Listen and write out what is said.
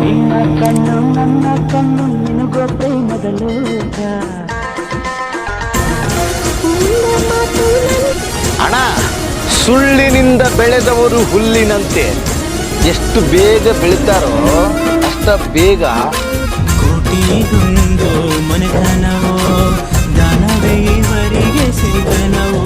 ನಿನ್ನ ಕಣ್ಣು ನನ್ನ ಕಣ್ಣು ನಿನಗೋ ಪ್ರೇಮದ ಲೋಕ. ಅಣ್ಣ, ಸುಳ್ಳಿನಿಂದ ಬೆಳೆದವರು ಹುಲ್ಲಿನಂತೆ ಎಷ್ಟು ಬೇಗ ಬೆಳಿತಾರೋ ಅಷ್ಟ ಬೇಗ ಕೋಟಿಗೊಂದು ಮನೆತನವೋ ದಾನವೇ ಇವರಿಗೆ ಸಿರಿತನವೋ.